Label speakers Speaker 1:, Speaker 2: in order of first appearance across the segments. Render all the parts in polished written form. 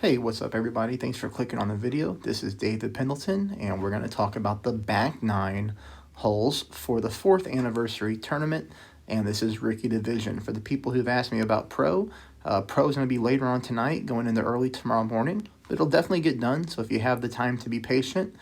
Speaker 1: Hey, what's up everybody? Thanks for clicking on the video. This is David Pendleton and we're going to talk about the back 9 holes for the 4th anniversary tournament, and this is Rookie Division. For the people who've asked me about Pro, Pro is going to be later on tonight, going into early tomorrow morning. It'll definitely get done, so if you have the time to be patient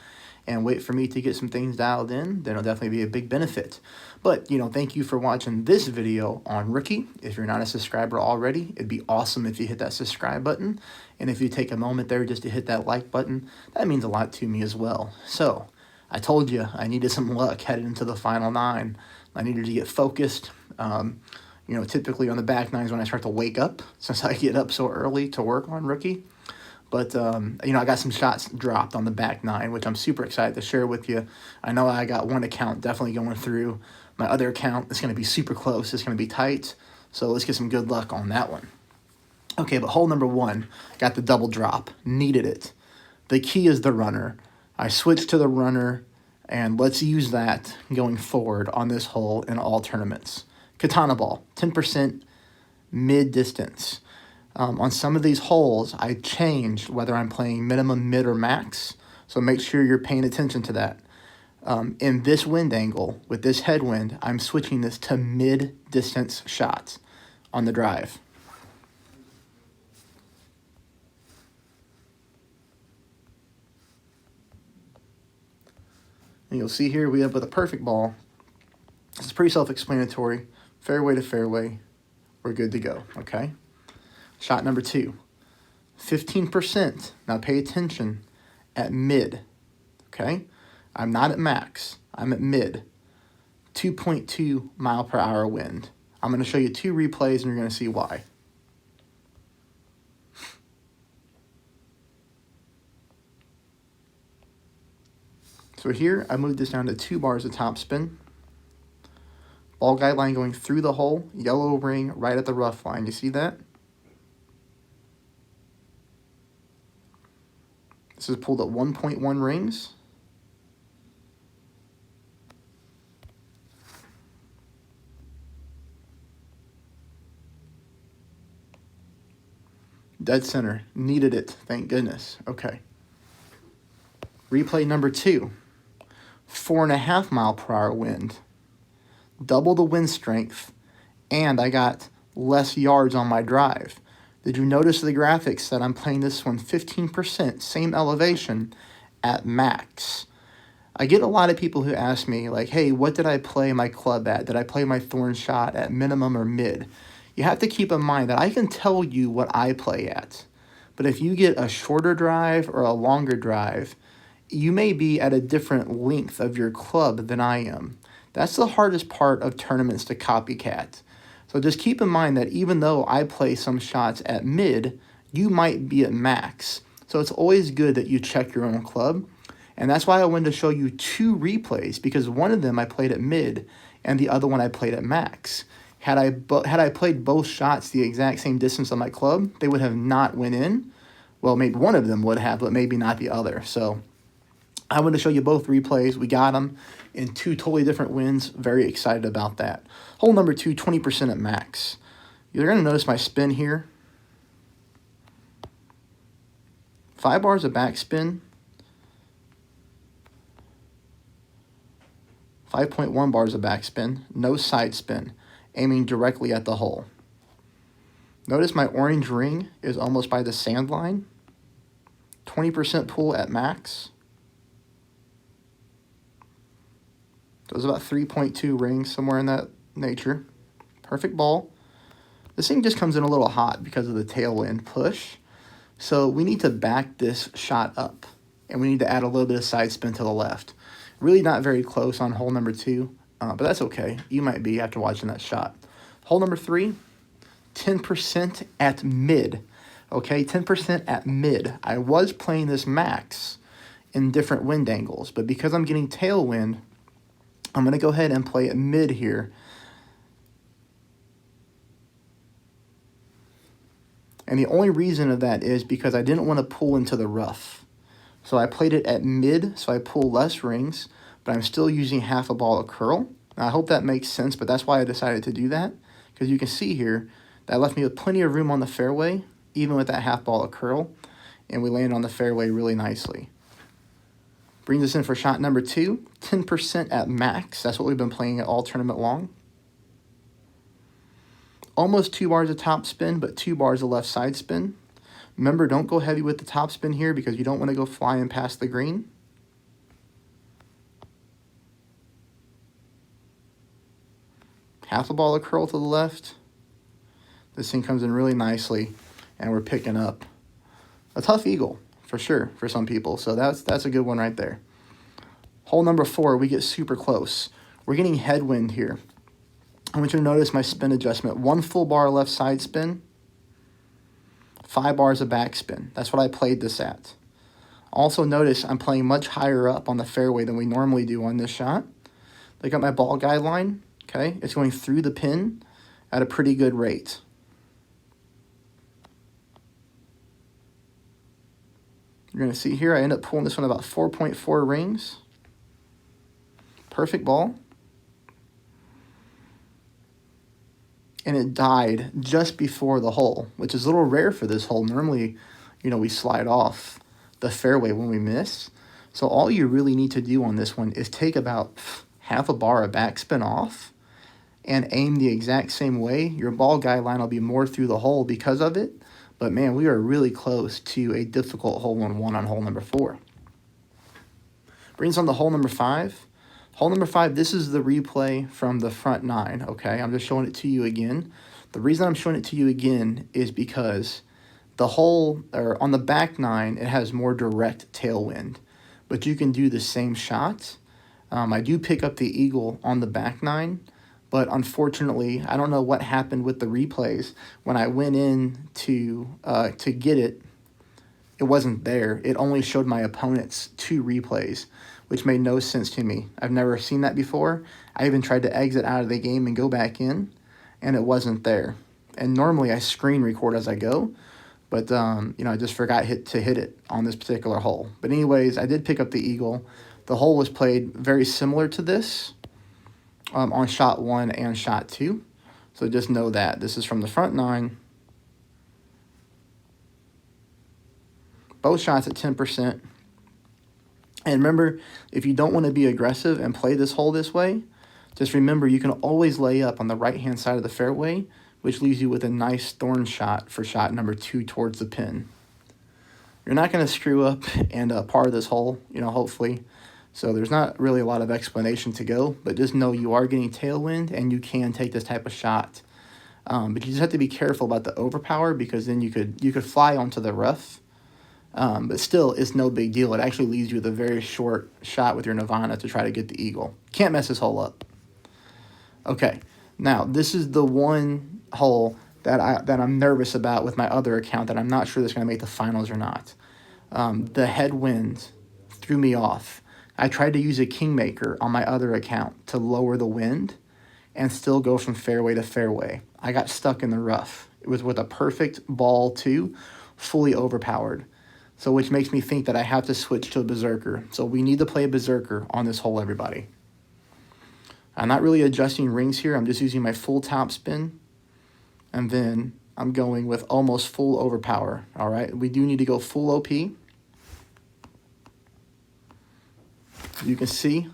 Speaker 1: and wait for me to get some things dialed in, then it'll definitely be a big benefit. But, thank you for watching this video on Rookie. If you're not a subscriber already, it'd be awesome if you hit that subscribe button. And if you take a moment there just to hit that like button, that means a lot to me as well. So, I told you I needed some luck headed into the final 9. I needed to get focused. Typically on the back 9s when I start to wake up, since I get up so early to work on Rookie. But, I got some shots dropped on the back 9, which I'm super excited to share with you. I know I got one account definitely going through. My other account is going to be super close. It's going to be tight. So let's get some good luck on that one. Okay, but hole number 1, got the double drop. Needed it. The key is the runner. I switched to the runner, and let's use that going forward on this hole in all tournaments. Katana ball, 10% mid-distance. On some of these holes, I changed whether I'm playing minimum, mid, or max, so make sure you're paying attention to that. In this wind angle, with this headwind, I'm switching this to mid-distance shots on the drive. And you'll see here we end up with a perfect ball. It's pretty self-explanatory. Fairway to fairway, we're good to go, okay? Shot number 2, 15%. Now pay attention at mid, okay? I'm not at max, I'm at mid. 2.2 mile per hour wind. I'm going to show you 2 replays and you're going to see why. So here, I moved this down to 2 bars of topspin. Ball guideline going through the hole, yellow ring right at the rough line. You see that? This is pulled at 1.1 rings. Dead center. Needed it. Thank goodness. Okay. Replay number 2. 4.5 mile per hour wind. Double the wind strength. And I got less yards on my drive. Did you notice the graphics that I'm playing this one 15%, same elevation, at max? I get a lot of people who ask me, like, hey, what did I play my club at? Did I play my thorn shot at minimum or mid? You have to keep in mind that I can tell you what I play at. But if you get a shorter drive or a longer drive, you may be at a different length of your club than I am. That's the hardest part of tournaments to copycat. So just keep in mind that even though I play some shots at mid, you might be at max. So it's always good that you check your own club. And that's why I wanted to show you 2 replays, because one of them I played at mid and the other one I played at max. Had I played both shots the exact same distance on my club, they would have not went in. Well, maybe one of them would have, but maybe not the other. So I wanted to show you both replays. We got them in 2 totally different winds. Very excited about that. Hole number 2, 20% at max. You're going to notice my spin here. 5 bars of backspin. 5.1 bars of backspin. No side spin. Aiming directly at the hole. Notice my orange ring is almost by the sand line. 20% pull at max. So it was about 3.2 rings, somewhere in that nature. Perfect ball. This thing just comes in a little hot because of the tailwind push. So we need to back this shot up. And we need to add a little bit of side spin to the left. Really not very close on hole number 2. But that's okay. You might be after watching that shot. Hole number 3, 10% at mid. Okay, 10% at mid. I was playing this max in different wind angles. But because I'm getting tailwind, I'm going to go ahead and play at mid here. And the only reason of that is because I didn't want to pull into the rough. So I played it at mid, so I pull less rings, but I'm still using half a ball of curl. Now, I hope that makes sense, but that's why I decided to do that. Because you can see here, that left me with plenty of room on the fairway, even with that half ball of curl. and we landed on the fairway really nicely. Brings us in for shot number 2, 10% at max. That's what we've been playing all tournament long. Almost 2 bars of top spin, but 2 bars of left side spin. Remember, don't go heavy with the top spin here because you don't want to go flying past the green. Half a ball of curl to the left. This thing comes in really nicely, and we're picking up a tough eagle, for sure, for some people. So that's a good one right there. Hole number 4, we get super close. We're getting headwind here. I want you to notice my spin adjustment. 1 full bar left side spin, 5 bars of back spin. That's what I played this at. Also notice I'm playing much higher up on the fairway than we normally do on this shot. Look at my ball guideline. Okay, it's going through the pin at a pretty good rate. You're going to see here I end up pulling this one about 4.4 rings. Perfect ball. And it died just before the hole, which is a little rare for this hole. Normally, we slide off the fairway when we miss. So all you really need to do on this one is take about half a bar of backspin off and aim the exact same way. Your ball guideline will be more through the hole because of it. But man, we are really close to a difficult hole-in-one on hole number 4. Brings on the hole number 5. Hole number 5, this is the replay from the front 9, okay? I'm just showing it to you again. The reason I'm showing it to you again is because the hole, or on the back 9, it has more direct tailwind. But you can do the same shot. I do pick up the eagle on the back 9, but unfortunately, I don't know what happened with the replays. When I went in to get it, it wasn't there. It only showed my opponent's 2 replays, which made no sense to me. I've never seen that before. I even tried to exit out of the game and go back in, and it wasn't there. And normally I screen record as I go, but I just forgot to hit it on this particular hole. But anyways, I did pick up the eagle. The hole was played very similar to this on shot 1 and shot 2. So just know that. This is from the front 9. Both shots at 10%. And remember, if you don't want to be aggressive and play this hole this way, just remember you can always lay up on the right-hand side of the fairway, which leaves you with a nice thorn shot for shot number 2 towards the pin. You're not going to screw up and par this hole, hopefully. So there's not really a lot of explanation to go, but just know you are getting tailwind and you can take this type of shot. But you just have to be careful about the overpower because then you could fly onto the rough. But still, it's no big deal. It actually leaves you with a very short shot with your Nirvana to try to get the eagle. Can't mess this hole up. Okay, now this is the one hole that I'm nervous about with my other account that I'm not sure that's going to make the finals or not. The headwind threw me off. I tried to use a Kingmaker on my other account to lower the wind and still go from fairway to fairway. I got stuck in the rough. It was with a perfect ball too, fully overpowered. So which makes me think that I have to switch to a Berserker. So we need to play a Berserker on this hole, everybody. I'm not really adjusting rings here. I'm just using my full top spin. And then I'm going with almost full overpower. All right, we do need to go full OP. You can see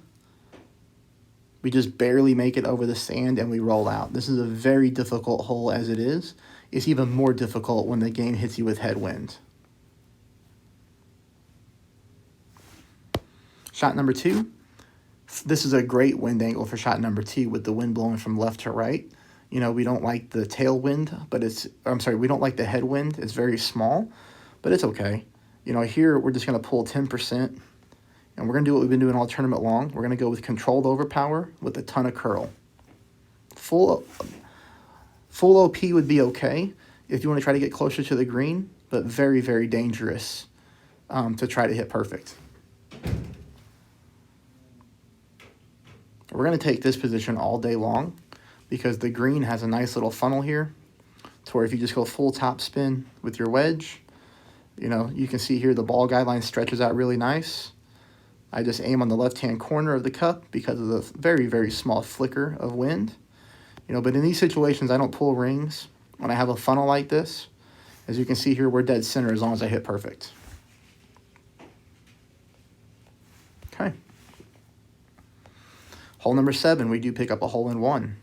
Speaker 1: we just barely make it over the sand and we roll out. This is a very difficult hole as it is. It's even more difficult when the game hits you with headwind. Shot number 2. This is a great wind angle for shot number 2 with the wind blowing from left to right. We don't like the tailwind, but we don't like the headwind. It's very small, but it's okay. Here we're just going to pull 10%. And we're going to do what we've been doing all tournament long. We're going to go with controlled overpower with a ton of curl. Full OP would be okay if you want to try to get closer to the green, but very, very dangerous to try to hit perfect. We're going to take this position all day long because the green has a nice little funnel here to where if you just go full top spin with your wedge, you can see here the ball guideline stretches out really nice. I just aim on the left-hand corner of the cup because of the very, very small flicker of wind. But in these situations, I don't pull rings when I have a funnel like this. As you can see here, we're dead center as long as I hit perfect. Hole number 7, we do pick up a hole-in-one.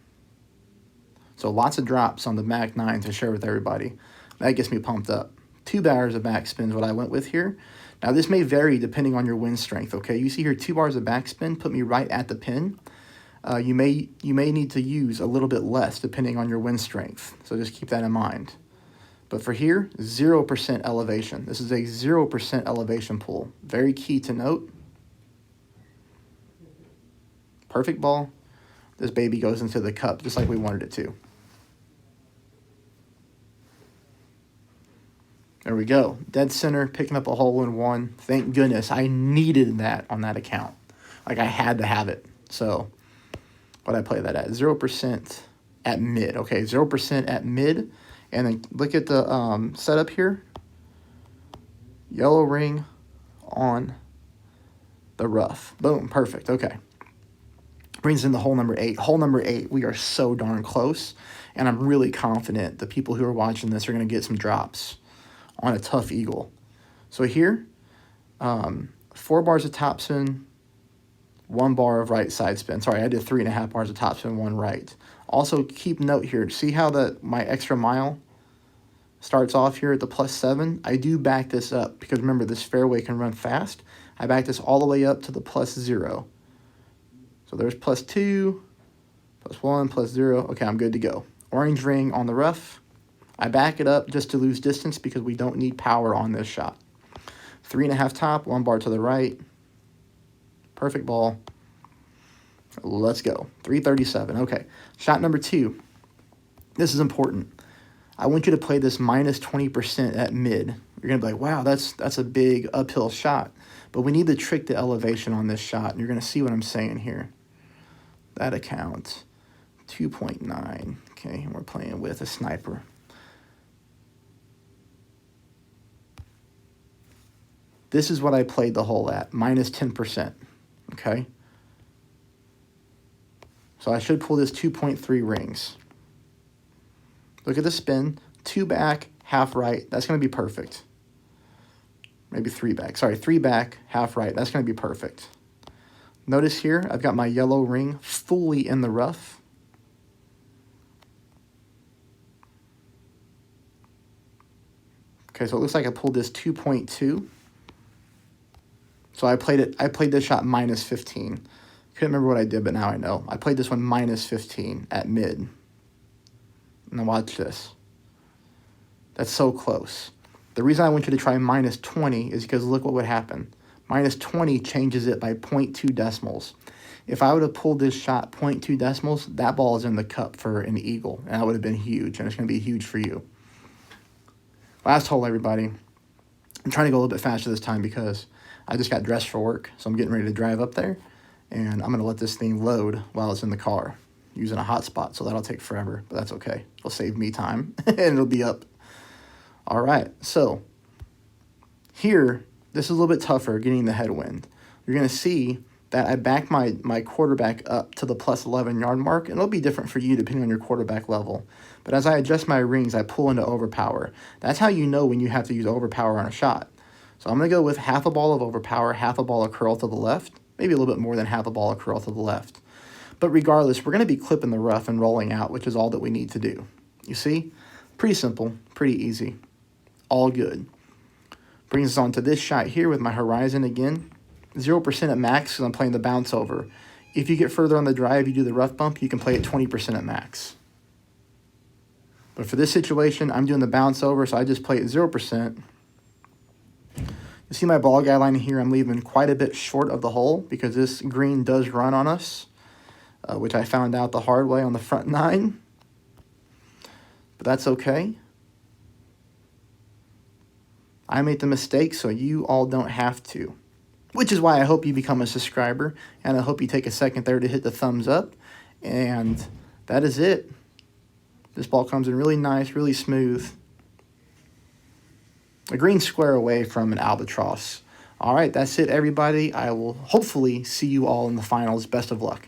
Speaker 1: So lots of drops on the back 9 to share with everybody. That gets me pumped up. 2 bars of backspin is what I went with here. Now this may vary depending on your wind strength, okay? You see here 2 bars of backspin put me right at the pin. You may need to use a little bit less depending on your wind strength. So just keep that in mind. But for here, 0% elevation. This is a 0% elevation pull. Very key to note. Perfect ball. This baby goes into the cup just like we wanted it to. There we go. Dead center, picking up a hole-in-one. Thank goodness. I needed that on that account. Like, I had to have it. So, what did I play that at? 0% at mid. Okay, 0% at mid. And then look at the setup here. Yellow ring on the rough. Boom, perfect. Okay. Brings in the hole number 8. Hole number 8, we are so darn close. And I'm really confident the people who are watching this are going to get some drops on a tough eagle. So here, 4 bars of topspin, 1 bar of right side spin. Sorry, I did 3.5 bars of topspin, 1 right. Also, keep note here. See how my extra mile starts off here at the +7? I do back this up because remember, this fairway can run fast. I back this all the way up to the +0. So there's +2, +1, +0. Okay, I'm good to go. Orange ring on the rough. I back it up just to lose distance because we don't need power on this shot. 3.5 top, 1 bar to the right. Perfect ball. Let's go. 337. Okay. Shot number 2. This is important. I want you to play this -20% at mid. You're going to be like, wow, that's a big uphill shot. But we need to trick the elevation on this shot. And you're going to see what I'm saying here. That account. 2.9. Okay. And we're playing with a sniper. This is what I played the hole at, -10%, okay? So I should pull this 2.3 rings. Look at the spin, 2 back, half right, that's gonna be perfect. Maybe 3 back, sorry, 3 back, half right, that's gonna be perfect. Notice here, I've got my yellow ring fully in the rough. Okay, so it looks like I pulled this 2.2. So I played this shot -15. Couldn't remember what I did, but now I know. I played this one -15 at mid. Now watch this. That's so close. The reason I want you to try -20 is because look what would happen. -20 changes it by 0.2 decimals. If I would have pulled this shot 0.2 decimals, that ball is in the cup for an eagle, and that would have been huge, and it's going to be huge for you. Last hole, everybody. I'm trying to go a little bit faster this time because I just got dressed for work, so I'm getting ready to drive up there, and I'm going to let this thing load while it's in the car using a hotspot, so that'll take forever, but that's okay. It'll save me time, and it'll be up. All right, so here, this is a little bit tougher getting the headwind. You're going to see that I back my quarterback up to the +11 yard mark, and it'll be different for you depending on your quarterback level. But as I adjust my rings, I pull into overpower. That's how you know when you have to use overpower on a shot. So I'm going to go with half a ball of overpower, half a ball of curl to the left, maybe a little bit more than half a ball of curl to the left. But regardless, we're going to be clipping the rough and rolling out, which is all that we need to do. You see? Pretty simple, pretty easy. All good. Brings us on to this shot here with my horizon again. 0% at max because I'm playing the bounce over. If you get further on the drive, you do the rough bump, you can play at 20% at max. But for this situation, I'm doing the bounce over, so I just play at 0%. You see my ball guideline here, I'm leaving quite a bit short of the hole because this green does run on us, which I found out the hard way on the front 9. But that's okay. I made the mistake, so you all don't have to. Which is why I hope you become a subscriber, and I hope you take a second there to hit the thumbs up. And that is it. This ball comes in really nice, really smooth. A green square away from an albatross. All right, that's it, everybody. I will hopefully see you all in the finals. Best of luck.